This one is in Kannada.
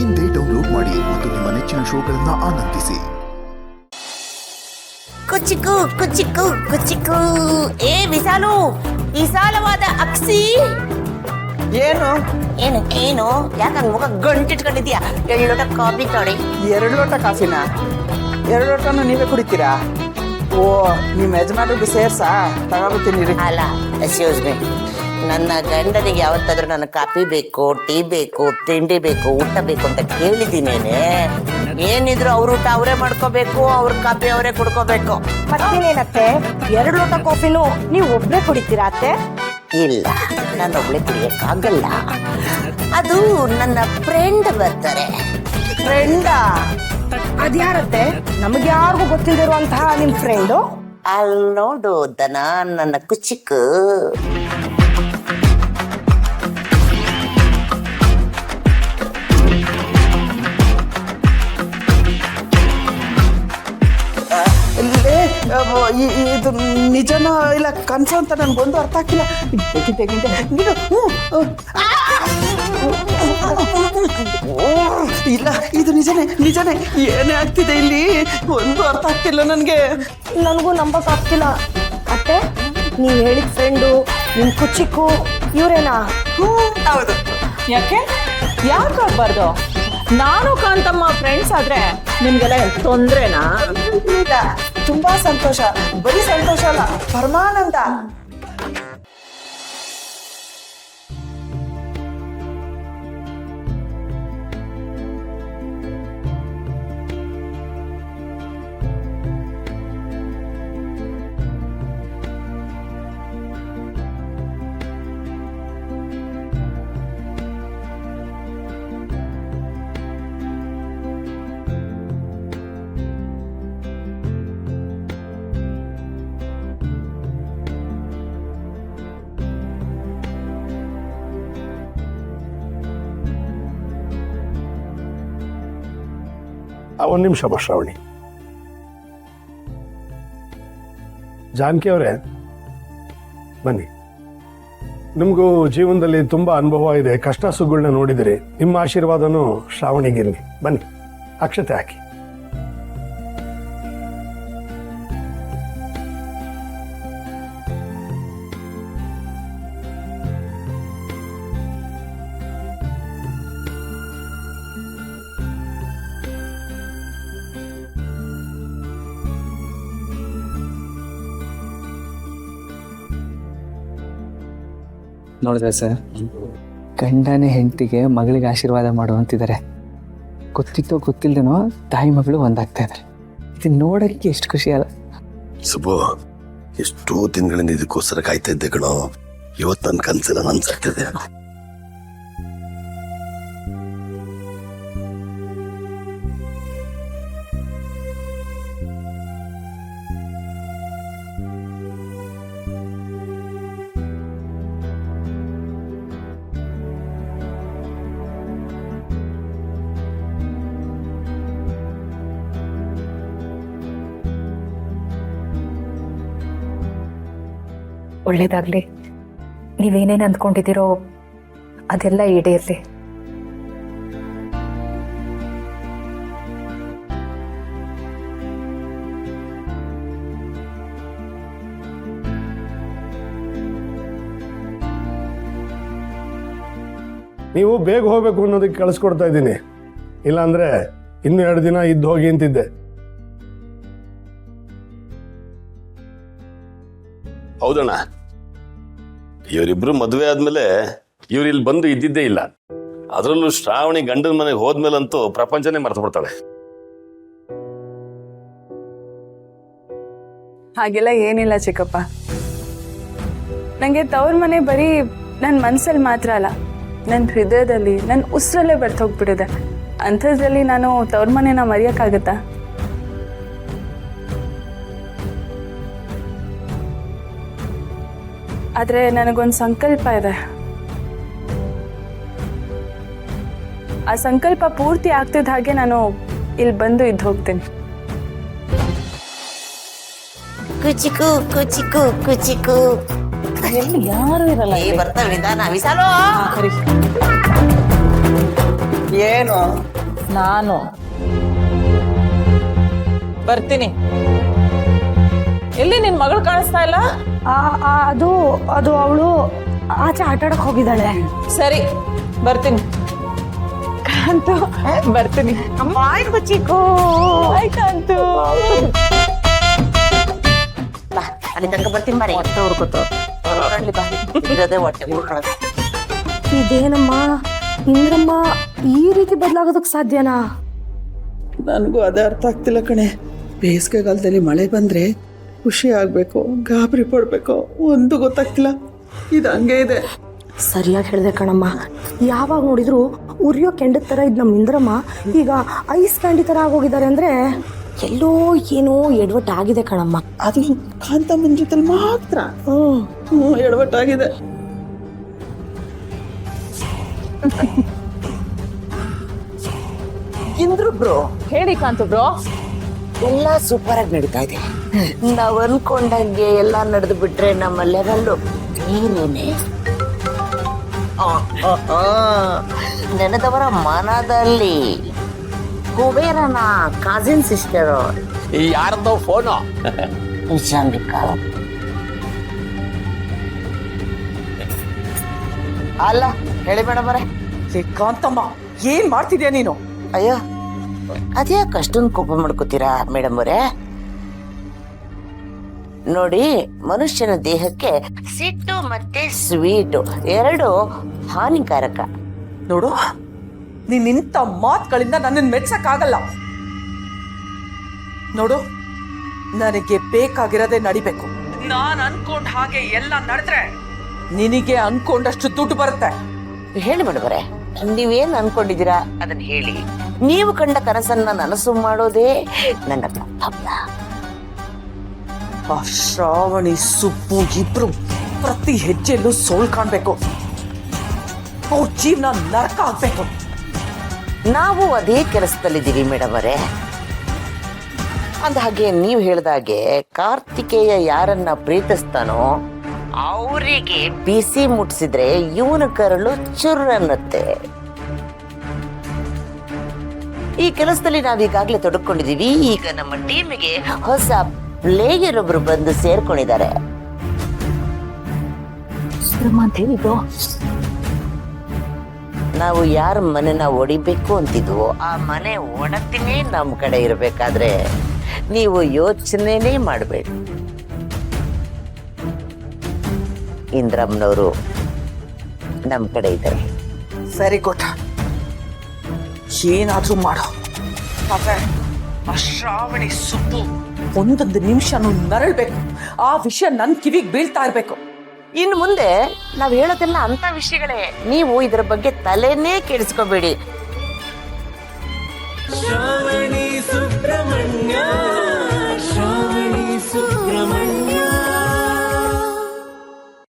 ಇಂದೇ ಡೌನ್ಲೋಡ್ ಮಾಡಿ ಮತ್ತು ನಿಮ್ಮ ನೆಚ್ಚಿನ ಶೋಗಳನ್ನ ಆನಂದಿಸಿ. ಕುಚಿಕು ಕುಚಿಕು ಕುಚಿಕು. ಏ ವಿಶಾಲು, ವಿಶಾಲವಾದ ಅಕ್ಸಿ. ಏನು ಏನು ಏನು ಯಾಕಂಗ್ ಮುಖ ಗಂಟಿಟ್ಕೊಂಡಿದ್ಯಾ? 2 ಲೋಟ ಕಾಫಿ ತೊಡಿ. 2 ಲೋಟ ಕಾಫಿನ? 2 ಲೋಟನು ನೀವೇ ಕುಡಿತೀರಾ? ಓ, ನಿಮ್ಮ ಯಜಮಾನ್ರಿಗೆ ಸೇರ್ಸಾ? ತಗೋಬತ್ತೀನಿ. ಅಲ್ಲ, ಎಕ್ಸ್ಕ್ಯೂಸ್ ಮೀ, ನನ್ನ ಗಂಡನಿಗೆ ಯಾವತ್ತಾದ್ರೂ ನನ್ನ ಕಾಫಿ ಬೇಕು, ಟೀ ಬೇಕು, ತಿಂಡಿ ಬೇಕು, ಊಟ ಬೇಕು ಅಂತ ಕೇಳಿದ್ದೀನೇನೆ. ಏನಿದ್ರು ಅವ್ರ ಊಟ ಅವರೇ ಮಾಡ್ಕೋಬೇಕು, ಅವ್ರ ಕಾಫಿ ಅವರೇ ಕುಡ್ಕೋಬೇಕು. ಮತ್ತೇನೇನತ್ತೆ, 2 ಲೋಟ ಕಾಫಿನೂ ನೀವು ಒಬ್ರೇ ಕುಡಿತೀರಾ ಅತ್ತೆ? ಇಲ್ಲ, ನಾನು ಒಬ್ಳೆ ಕುಡಿಯಕ್ಕಾಗಲ್ಲ. ಅದು ನನ್ನ ಫ್ರೆಂಡ್ ಬರ್ತಾರೆ. ಫ್ರೆಂಡಾ? ಅದ್ಯಾರತ್ತೆ? ನಮ್ಗೆ ಯಾರಿಗೂ ಗೊತ್ತಿಲ್ದಿರುವಂತಹ ನಿಮ್ ಫ್ರೆಂಡು? ಅಲ್ಲಿ ನೋಡು ದನ, ನನ್ನ ಕುಚಿಕು. ಇದು ನಿಜನೋ ಇಲ್ಲ ಕನ್ಸು ಅಂತ ನನ್ಗೊಂದು ಅರ್ಥ ಆಗ್ತಿಲ್ಲ. ಇಲ್ಲ, ಇದು ನಿಜನೇ ನಿಜನೇ. ಏನೇ ಆಗ್ತಿದೆ ಇಲ್ಲಿ ಒಂದು ಅರ್ಥ ಆಗ್ತಿಲ್ಲ ನನಗೆ. ನನಗೂ ನಂಬಕ್ ಆಗ್ತಿಲ್ಲ ಅತ್ತೆ. ನೀವ್ ಹೇಳಿದ ಫ್ರೆಂಡು ನಿಮ್ ಕುಚಿಕ್ಕು ಇವ್ರೇನಾ? ಹೌದು. ಯಾಕೆ ಯಾಕಾಗ್ಬಾರ್ದು? ನಾನು ಕಾಂತಮ್ಮ ಫ್ರೆಂಡ್ಸ್ ಆದ್ರೆ ನಿಮ್ಗೆಲ್ಲ ತೊಂದ್ರೆನಾ? ಇಲ್ಲ, ತುಂಬಾ ಸಂತೋಷ. ಬರೀ ಸಂತೋಷ ಅಲ್ಲ, ಪರಮಾನಂದ. ಒಂದು ನಿಮಿಷ ಶ್ರಾವಣಿ. ಜಾನಕಿ ಅವರೇ ಬನ್ನಿ. ನಿಮಗೂ ಜೀವನದಲ್ಲಿ ತುಂಬಾ ಅನುಭವ ಇದೆ, ಕಷ್ಟ ಸುಖಗಳನ್ನ ನೋಡಿದಿರಿ. ನಿಮ್ಮ ಆಶೀರ್ವಾದನೂ ಶ್ರಾವಣಿಗಿರ್ಲಿ. ಬನ್ನಿ, ಅಕ್ಷತೆ ಹಾಕಿ. ನೋಡಿದ್ರೆ ಸರ್, ಗಂಡನೇ ಹೆಂಡತಿಗೆ ಮಗಳಿಗೆ ಆಶೀರ್ವಾದ ಮಾಡುವಂತಿದ್ದಾರೆ. ಗೊತ್ತಿತ್ತೋ ಗೊತ್ತಿಲ್ದೇನೋ ತಾಯಿ ಮಗಳು ಒಂದಾಗ್ತಾ ಇದ್ದಾರೆ. ಇದು ನೋಡೋಕ್ಕೆ ಎಷ್ಟು ಖುಷಿ ಅಲ್ಲ? ಸುಬ್ಬು, ಎಷ್ಟೋ ದಿನಗಳಿಂದ ಇದಕ್ಕೋಸ್ಕರ ಕಾಯ್ತಾ ಇದ್ದೆ ಕಣೋ. ಇವತ್ತು ನನ್ನ ಕನಸೆಲ್ಲ ನನ್ಸಾಗ್ತದೆ. ಒಳ್ಳೇದಾಗ್ಲಿ. ನೀವೇನೇನು ಅಂದ್ಕೊಂಡಿದ್ದೀರೋ ಅದೆಲ್ಲ ಈಡೇರಲಿ. ನೀವು ಬೇಗ ಹೋಗ್ಬೇಕು ಅನ್ನೋದಕ್ಕೆ ಕಳಿಸ್ಕೊಡ್ತಾ ಇದ್ದೀನಿ. ಇಲ್ಲಾಂದ್ರೆ ಇನ್ನೂ 2 ದಿನ ಇದ್ದು ಹೋಗಿ ಅಂತಿದ್ದೆ. ಹೌದಣ್ಣ, ಇವರಿಬ್ರು ಮದುವೆ ಆದ್ಮೇಲೆ ಇವ್ರು ಇಲ್ಲಿ ಬಂದು ಇದ್ದಿದ್ದೇ ಇಲ್ಲ. ಅದರಲ್ಲೂ ಶ್ರಾವಣಿ ಗಂಡನ ಮನೆಗೆ ಹೋದ್ಮೇಲಂತೂ ಪ್ರಪಂಚನೇ ಮರ್ತು ಬಿಡ್ತಾಳೆ. ಹಾಗೆಲ್ಲ ಏನಿಲ್ಲ ಚಿಕ್ಕಪ್ಪ. ನಂಗೆ ತವ್ರ ಮನೆ ಬರೀ ನನ್ನ ಮನ್ಸಲ್ಲಿ ಮಾತ್ರ ಅಲ್ಲ, ನನ್ನ ಹೃದಯದಲ್ಲಿ, ನನ್ನ ಉಸಿರಲ್ಲೇ ಬರ್ತು ಹೋಗ್ಬಿಟ್ಟಿದೆ. ಅಂಥದ್ರಲ್ಲಿ ನಾನು ತವ್ರ ಮನೆನ ಮರೆಯೋಕ್ಕಾಗತ್ತಾ? ಆದರೆ ನನಗೊಂದು ಸಂಕಲ್ಪ ಇದೆ. ಆ ಸಂಕಲ್ಪ ಪೂರ್ತಿ ಆಗ್ತಿದ್ದ ಹಾಗೆ ನಾನು ಇಲ್ಲಿ ಬಂದು ಇದ್ದು ಹೋಗ್ತೀನಿ. ಕುಚಿಕು ಕುಚಿಕು ಕುಚಿಕು. ಎಲ್ಲಿ ಯಾರು ಇರಲ್ಲ. ಬರ್ತಾವೆ ನಿಧಾನ. ವಿಶಾಲು, ಏನು ನಾನು ಬರ್ತೀನಿ. ಎಲ್ಲಿ ನಿನ್ ಮಗಳು ಕಾಣಿಸ್ತಾ ಇಲ್ಲ? ಅದು ಅದು ಅವಳು ಆಚೆ ಆಟ ಆಡಕ್ ಹೋಗಿದ್ದಾಳೆ. ಸರಿ ಬರ್ತೀನಿ. ಕಾಂತು ಬರ್ತೀನಿ. ಕಾಂತು ಬಾ ಅಲ್ಲಿ ತನಕ ಬರ್ತೀನಿ ಬಾರಿ. ಹೊಟ್ಟೆ ಹುರ್ಕೋತಾವ ಇರೋದೇ ಹೊಟ್ಟೆ ಹುರ್ಕೊಳ್ಳೋದು. ಇದೇನಮ್ಮ ಇಂದ್ರಮ್ಮ ಈ ರೀತಿ ಬದಲಾಗೋದಕ್ಕೆ ಸಾಧ್ಯನಾ? ನನಗೂ ಅದೇ ಅರ್ಥ ಆಗ್ತಿಲ್ಲ ಕಣೆ. ಬೇಸಿಗೆಗಾಲದಲ್ಲಿ ಮಳೆ ಬಂದರೆ ಖುಷಿ ಆಗಬೇಕು, ಗಾಬರಿ ಪಡಬೇಕು, ಒಂದು ಗೊತ್ತಾಗ್ತಿಲ್ಲ. ಇದು ಹಂಗೆ ಇದೆ. ಸರಿಯಾಗಿ ಹೇಳಿದೆ ಕಣಮ್ಮ. ಯಾವಾಗ ನೋಡಿದ್ರು ಉರಿಯೋ ಕೆಂಡದ ಥರ ಇದ್ ನಮ್ಮ ಇಂದ್ರಮ್ಮ ಈಗ ಐಸ್ ಕ್ಯಾಂಡಿ ಥರ ಆಗೋಗಿದ್ದಾರೆ ಅಂದರೆ ಎಲ್ಲೋ ಏನೋ ಎಡವಟ್ಟಾಗಿದೆ ಕಣಮ್ಮ. ಅದು ಕಾಂತಮ್ಮನ ಜೊತೆಲಿ ಮಾತ್ರ ಎಡವಟ್ಟಾಗಿದೆ. ಇಂದ್ರು ಬ್ರೋ, ಹೇಳಿ ಕಾಂತು ಬ್ರೋ. ಎಲ್ಲ ಸೂಪರ್ ಆಗಿ ನಡೀತಾ ಇದೆ. ನಾವ್ ಅನ್ಕೊಂಡಂಗೆ ಎಲ್ಲ ನಡೆದು ಬಿಟ್ರೆ ನಮ್ಮ ಲೆವೆಲ್ಲು ಬೇರೆನೆ. ನೆನೆದವರ ಮನದಲ್ಲಿ ಕುಬೇರನ ಕಾಸಿನ್ ಸಿಸ್ಟರ್ ಯಾರ್ದೋ ಫೋನು? ಶಾಂಬಿಕಾ. ಅಲ್ಲ ಹೇಳಿ ಮೇಡಮ್ ಅವರೇ. ಕಾಂತಮ್ಮ ಏನ್ ಮಾಡ್ತಿದ್ಯಾ ನೀನು? ಅಯ್ಯೋ ಅದ್ಯಾಕೆ ಅಷ್ಟೊಂದು ಕೋಪ ಮಾಡ್ಕೋತೀರಾ ಮೇಡಮ್ ಅವರೇ? ನೋಡಿ, ಮನುಷ್ಯನ ದೇಹಕ್ಕೆ ಸಿಟ್ಟು ಮತ್ತೆ ಸ್ವೀಟು ಎರಡು ಹಾನಿಕಾರಕ. ನೋಡು, ನೀನ್ ಇಂಥ ಮಾತುಗಳಿಂದ ನನ್ನನ್ನು ಮೆಚ್ಚಕ್ಕಾಗಲ್ಲ. ನೋಡು, ನನಗೆ ಬೇಕಾಗಿರೋದೇ ನಡಿಬೇಕು. ನಾನು ಅನ್ಕೊಂಡ ಹಾಗೆ ಎಲ್ಲ ನಡೆದ್ರೆ ನಿನಗೆ ಅನ್ಕೊಂಡಷ್ಟು ದುಡ್ಡು ಬರುತ್ತೆ. ಹೇಳಿ ಮೇಡಮರೇ, ನೀವೇನ್ ಅನ್ಕೊಂಡಿದ್ದೀರಾ ಅದನ್ನ ಹೇಳಿ. ನೀವು ಕಂಡ ಕನಸನ್ನ ನನಸು ಮಾಡೋದೇ ನನ್ನ ಕರ್ತವ್ಯ. ಆ ಶ್ರಾವಣಿ ಸುಬ್ಬು ಇಬ್ರು ಪ್ರತಿ ಹೆಜ್ಜೆಯಲ್ಲೂ ಸೋಲ್ ಕಾಣ್ಬೇಕು. ಅವ್ರ ಜೀವನ ನರಕ ಆಗ್ಬೇಕು. ನಾವು ಅದೇ ಕೆಲಸದಲ್ಲಿದ್ದೀವಿ ಮೇಡಮ್ ಅವರೇ. ಅಂದಹಾಗೆ ನೀವು ಹೇಳ್ದಾಗೆ ಕಾರ್ತಿಕೇಯ ಯಾರನ್ನ ಪ್ರೀತಿಸ್ತಾನೋ ಅವರಿಗೆ ಬಿಸಿ ಮುಟ್ಸಿದ್ರೆ ಇವನ ಕರಳು ಚುರ್ರನ್ನತ್ತೆ. ಈ ಕೆಲಸದಲ್ಲಿ ನಾವೀಗಾಗಲೇ ತೊಡಕೊಂಡಿದೀವಿ. ಈಗ ನಮ್ಮ ಟೀಮಿಗೆ ಹೊಸ ಪ್ಲೇಯರ್ ಒಬ್ರು ಬಂದು ಸೇರ್ಕೊಂಡಿದ್ದಾರೆ. ನಾವು ಯಾರ ಮನೆನ ಒಡಿಬೇಕು ಅಂತಿದ್ವೋ ಆ ಮನೆ ಒಡತಿನೇ ನಮ್ಮ ಕಡೆ ಇರಬೇಕಾದ್ರೆ ನೀವು ಯೋಚನೆನೇ ಮಾಡಬೇಡಿ. ಇಂದ್ರಮ್ಮನವರು ನಮ್ಮ ಕಡೆ ಇದ್ದಾರೆ. ಸರಿ ಕೊಟ್ಟ, ಏನಾದ್ರೂ ಮಾಡೋ. ಆ ಶ್ರಾವಣಿ ಸುಬ್ಬು ಒಂದೊಂದು ನಿಮಿಷನೂ ನರಳ್ಬೇಕು. ಆ ವಿಷಯ ನನ್ ಕಿವಿಗೆ ಬೀಳ್ತಾ ಇರ್ಬೇಕು. ಇನ್ನು ಮುಂದೆ ನಾವ್ ಹೇಳೋದೆಲ್ಲ ಅಂತ ವಿಷಯಗಳೇ. ನೀವು ಇದರ ಬಗ್ಗೆ ತಲೆನೇ ಕೆಡಿಸ್ಕೋಬೇಡಿ.